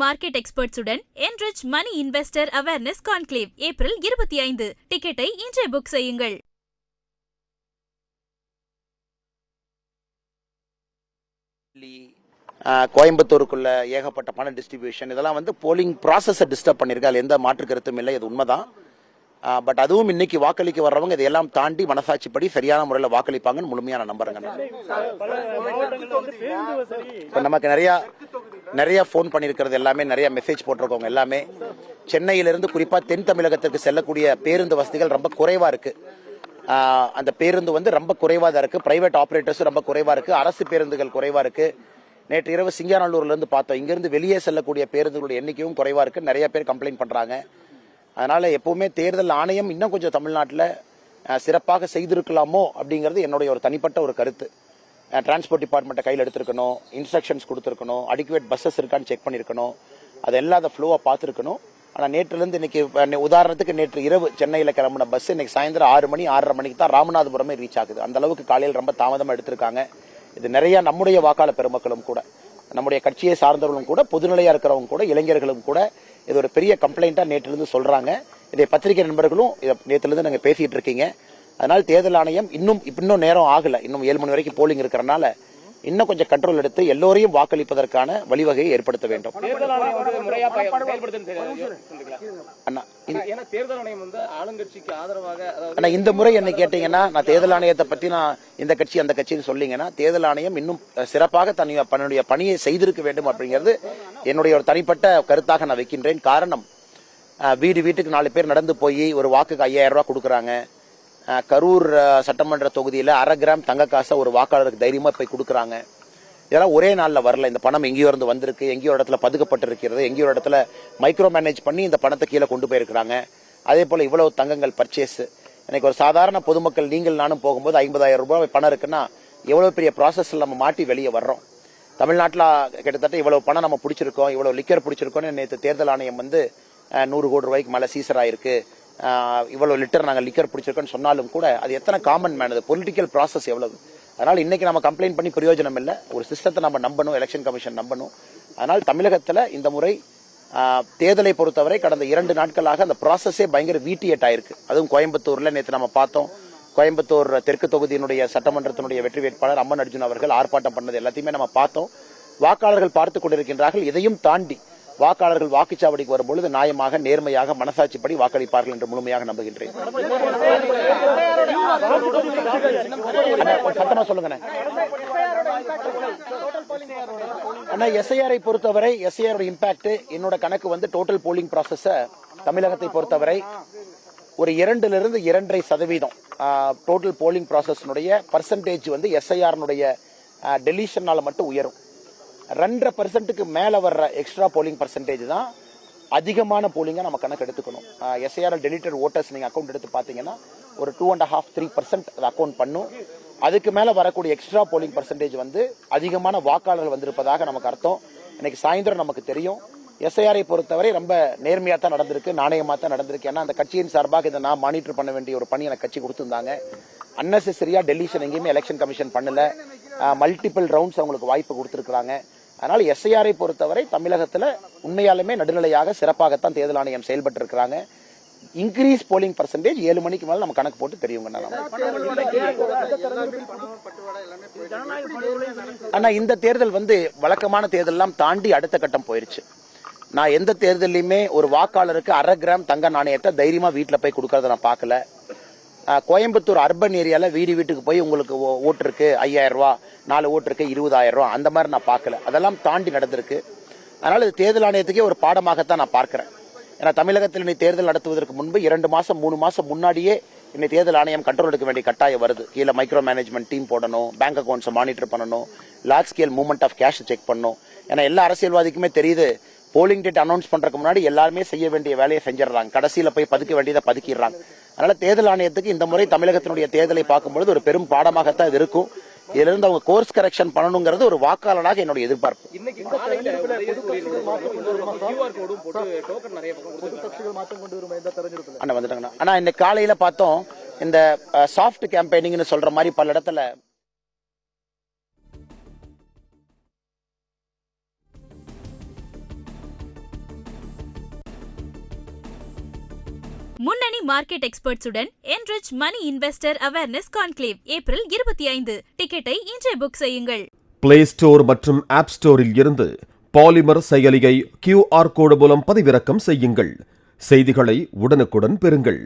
Market எக்ஸ்பர்ட்ஸுடன் enrich money investor awareness conclave April 25. டிக்கெட்டை இன்றே book செய்யுங்கள். கோயம்புத்தூருக்குள்ள ஏகப்பட்ட பண டிஸ்ட்ரிபியூஷன் இதெல்லாம் வந்து போலிங் ப்ராசஸை டிஸ்டர்ப் பண்ணிருக்கு. அதில் எந்த மாற்று கருத்தும் இல்லை, இது உண்மைதான். பட் அதுவும் இன்னைக்கு வாக்களிக்க வர்றவங்க இதையெல்லாம் தாண்டி மனசாட்சிப்படி சரியான முறையில் வாக்களிப்பாங்கன்னு முழுமையான நம்புறேங்க. இப்போ நமக்கு நிறைய ஃபோன் பண்ணியிருக்கிறது எல்லாமே, நிறைய மெசேஜ் போட்டிருக்கவங்க எல்லாமே சென்னையிலிருந்து குறிப்பாக தென் தமிழகத்திற்கு செல்லக்கூடிய பேருந்து வசதிகள் ரொம்ப குறைவாக இருக்குது. அந்த பேருந்து வந்து ரொம்ப குறைவாக தான் இருக்குது. பிரைவேட் ஆப்ரேட்டர்ஸும் ரொம்ப குறைவாக இருக்குது. அரசு பேருந்துகள் குறைவாக இருக்குது. நேற்று இரவு சிங்காநல்லூர்லேருந்து பார்த்தோம், இங்கேருந்து வெளியே செல்லக்கூடிய பேருந்துகளுடைய எண்ணிக்கையும் குறைவாக இருக்குது. நிறைய பேர் கம்ப்ளைண்ட் பண்ணுறாங்க. அதனால் எப்போவுமே தேர்தல் ஆணையம் இன்னும் கொஞ்சம் தமிழ்நாட்டில் சிறப்பாக செய்திருக்கலாமோ அப்படிங்கிறது என்னுடைய ஒரு தனிப்பட்ட ஒரு கருத்து. டிரான்ஸ்போர்ட் டிபார்ட்மெண்ட்டை கையில் எடுத்திருக்கணும், இன்ஸ்ட்ரக்ஷன்ஸ் கொடுத்துருக்கணும், அடிக்குவேட் பஸ்ஸஸ் இருக்கான்னு செக் பண்ணியிருக்கணும், அது எல்லாத ஃப்ளோவாக பார்த்துருக்கணும். ஆனால் நேற்றுலேருந்து இன்னைக்கு உதாரணத்துக்கு நேற்று இரவு சென்னையில் கிளம்பின பஸ் இன்னைக்கு சாயந்தரம் 6 மணி 6:30 மணிக்கு தான் ராமநாதபுரமே ரீச் ஆகுது. அந்த அளவுக்கு காலையில் ரொம்ப தாமதமாக எடுத்திருக்காங்க. இது நிறைய நம்முடைய வாக்காளர் பெருமக்களும் கூட, நம்முடைய கட்சியை சார்ந்தவர்களும் கூட, பொதுநிலையாக இருக்கிறவங்க கூட, இளைஞர்களும் கூட இது ஒரு பெரிய கம்ப்ளைண்ட்டாக நேற்றிலிருந்து சொல்கிறாங்க. இதை பத்திரிகை நண்பர்களும் இதை நேற்றிலிருந்து நாங்கள் பேசிகிட்டு இருக்கீங்க. அதனால் தேர்தல் ஆணையம் இன்னும் நேரம் ஆகலை, இன்னும் 7 மணி வரைக்கும் போலிங் இருக்கிறனால இன்னும் கொஞ்சம் கண்ட்ரோல் எடுத்து எல்லோரையும் வாக்களிப்பதற்கான வழிவகையை ஏற்படுத்த வேண்டும். இந்த முறை என்ன கேட்டீங்கன்னா, நான் தேர்தல் ஆணையத்தை பற்றி நான் இந்த கட்சி அந்த கட்சின்னு சொல்லிங்கன்னா, தேர்தல் ஆணையம் இன்னும் சிறப்பாக தன்னுடைய பணியை செய்திருக்க வேண்டும் அப்படிங்கிறது என்னுடைய ஒரு தனிப்பட்ட கருத்தாக நான் வைக்கின்றேன். காரணம், வீட்டுக்கு 4 பேர் நடந்து போய் ஒரு வாக்குக்கு 5000 ரூபாய் கொடுக்குறாங்க. கரூர் சட்டமன்ற தொகுதியில் 1/2 கிராம் தங்க காசை ஒரு வாக்காளருக்கு தைரியமாக போய் கொடுக்குறாங்க. இதெல்லாம் ஒரே நாளில் வரல. இந்த பணம் எங்கேயோ இருந்து வந்திருக்கு, எங்கேயோ இடத்துல பதுக்கப்பட்டிருக்கிறது, எங்கேயோ இடத்துல மைக்ரோ மேனேஜ் பண்ணி இந்த பணத்தை கீழே கொண்டு போயிருக்கிறாங்க. அதே போல் இவ்வளவு தங்கங்கள் பர்ச்சேஸ். எனக்கு ஒரு சாதாரண பொதுமக்கள் நீங்கள் நானும் போகும்போது 50,000 ரூபாய் பணம் இருக்குன்னா எவ்வளோ பெரிய ப்ராசஸில் நம்ம மாட்டி வெளியே வர்றோம். தமிழ்நாட்டில் கிட்டத்தட்ட இவ்வளவு பணம் நம்ம பிடிச்சிருக்கோம், இவ்வளவு லிக்கர் பிடிச்சிருக்கோம்னு நேற்று தேர்தல் ஆணையம் வந்து 100 கோடி ரூபாய்க்கு மேலே சீசர் ஆயிருக்கு, இவ்வளவு லிட்டர் நாங்கள் லிக்கர் பிடிச்சிருக்கோன்னு சொன்னாலும் கூட அது எத்தனை காமன் மேன், அது பொலிட்டிக்கல் ப்ராசஸ் எவ்வளவு. அதனால் இன்னைக்கு நம்ம கம்ப்ளைண்ட் பண்ணி பிரயோஜனம் இல்லை. ஒரு சிஸ்டத்தை நம்ம நம்பணும், எலெக்ஷன் கமிஷன் நம்பணும். அதனால் தமிழகத்தில் இந்த முறை தேர்தலை பொறுத்தவரை கடந்த 2 நாட்களாக அந்த ப்ராசஸே பயங்கர வீட்டியேட் ஆயிருக்கு. அதுவும் கோயம்புத்தூர்ல நேற்று நம்ம பார்த்தோம். கோயம்புத்தூர் தெற்கு தொகுதியினுடைய சட்டமன்றத்தினுடைய வெற்றி வேட்பாளர் அம்மன் அர்ஜுன் அவர்கள் ஆர்ப்பாட்டம் பண்ணது எல்லாத்தையுமே நம்ம பார்த்தோம். வாக்காளர்கள் பார்த்து கொண்டிருக்கின்றார்கள். இதையும் தாண்டி வாக்காளர்கள் வாக்குச்சாவடிக்கு வரும்பொழுது நியாயமாக, நேர்மையாக, மனசாட்சிப்படி வாக்களிப்பார்கள் என்று முழுமையாக நம்புகின்றேன். சத்தமா சொல்லுங்க. எஸ்ஐஆரை பொறுத்தவரை எஸ்ஐஆர் இம்பாக்ட் என்னோட கணக்கு வந்து டோட்டல் போலிங் ப்ராசஸ் தமிழகத்தை பொறுத்தவரை ஒரு 2 to 2.5% டோட்டல் போலிங் ப்ராசஸ்னுடைய பர்சன்டேஜ் வந்து எஸ்ஐஆர்னுடைய டெலிஷனால மட்டும் உயரும். 2.5% மேல வர்ற எக்ஸ்ட்ரா போலிங் பர்சன்டேஜ் தான் அதிகமான போலிங்கா நம்ம கணக்கு எடுத்துக்கணும். எஸ்ஐஆர் டெலிட்டட் ஓட்டர்ஸ் நீங்க அக்கௌண்ட் எடுத்து பாத்தீங்கன்னா ஒரு 2.5-3% அக்கௌண்ட் பண்ணும். அதுக்கு மேல வரக்கூடிய எக்ஸ்ட்ரா போலிங் பர்சன்டேஜ் வந்து அதிகமான வாக்காளர்கள் வந்திருப்பதாக நமக்கு அர்த்தம். இன்னைக்கு சாயந்தரம் நமக்கு தெரியும். எஸ்ஐஆரை பொறுத்தவரை ரொம்ப நேர்மையா தான் நடந்திருக்கு, நாணயமா தான் நடந்திருக்கு. ஏன்னா அந்த கட்சியின் சார்பாக இதை நான் மானிட்டர் பண்ண வேண்டிய ஒரு பணி எனக்கு கட்சி கொடுத்திருந்தாங்க. அன்னெசரியா டெலிஷன் எங்கேயுமே எலெக்ஷன் கமிஷன் பண்ணல. மல்டிபிள் ரவுண்ட்ஸ் அவங்களுக்கு வாய்ப்பு கொடுத்திருக்காங்க. அதனால எஸ்ஐஆரை பொறுத்தவரை தமிழகத்தில் உண்மையாலுமே நடுநிலையாக சிறப்பாகத்தான் தேர்தல் ஆணையம் செயல்பட்டு இருக்கிறாங்க. இன்க்ரீஸ் போலிங் பர்சன்டேஜ் 7 மணிக்கு மேல நம்ம கணக்கு போட்டு தெரியுங்க. ஆனா இந்த தேர்தல் வந்து வழக்கமான தேர்தல் எல்லாம் தாண்டி அடுத்த கட்டம் போயிருச்சு. நான் எந்த தேர்தலையுமே ஒரு வாக்காளருக்கு 1/2 கிராம் தங்க நாணயத்தை தைரியமா வீட்டுல போய் கொடுக்கறத நான் பார்க்கல. கோயம்புத்தூர் அர்பன் ஏரியால வீட்டுக்கு போய் உங்களுக்கு ஓட்டு இருக்கு 5000 ரூபாய், 4 ஓட்டு இருக்கு 20,000 ரூபாய், அந்த மாதிரி நான் பார்க்கல. அதெல்லாம் தாண்டி நடந்திருக்கு. அதனால இது தேர்தல் ஆணையத்துக்கே ஒரு பாடமாகத்தான் நான் பார்க்கிறேன். ஏன்னா தமிழகத்தில் இன்னைக்கு தேர்தல் நடத்துவதற்கு முன்பு 2 மாசம் 3 மாசம் முன்னாடியே இன்னைக்கு தேர்தல் ஆணையம் கண்ட்ரோல் எடுக்க வேண்டிய கட்டாயம் வருது. கீழே மைக்ரோ மேனேஜ்மெண்ட் டீம் போடணும், பேங்க் அக்கௌண்ட்ஸை மானிட்டர் பண்ணணும், large scale movement of cash check பண்ணணும். ஏன்னா எல்லா அரசியல்வாதிக்குமே தெரியுது, போலிங் டேட் அனௌன்ஸ் பண்றதுக்கு முன்னாடி எல்லாருமே செய்ய வேண்டிய வேலையை செஞ்சிடறாங்க, கடைசியில போய் பதுக்க வேண்டியதை பதுக்கிடுறாங்க. அதனால தேர்தல் ஆணையத்துக்கு இந்த முறை தமிழகத்தினுடைய தேர்தலை பார்க்கும்பொழுது ஒரு பெரும் பாடமாகத்தான் இது இருக்கும். இதுல இருந்து அவங்க கோர்ஸ் கரெக்ஷன் பண்ணணுங்கிறது ஒரு வாக்காளராக என்னுடைய எதிர்பார்ப்பு. ஆனா இன்னைக்கு காலையில பார்த்தோம், இந்த சாஃப்ட் கேம்பெயினிங்னு சொல்ற மாதிரி பல இடத்துல முன்னணி market எக்ஸ்பர்ட்ஸுடன் enrich money investor awareness conclave April 25. டிக்கெட்டை இன்றே புக் செய்யுங்கள். பிளே ஸ்டோர் மற்றும் ஆப் ஸ்டோரில் இருந்து பாலிமர் செயலியை QR கோடு மூலம் பதிவிறக்கம் செய்யுங்கள். செய்திகளை உடனுக்குடன் பெறுங்கள்.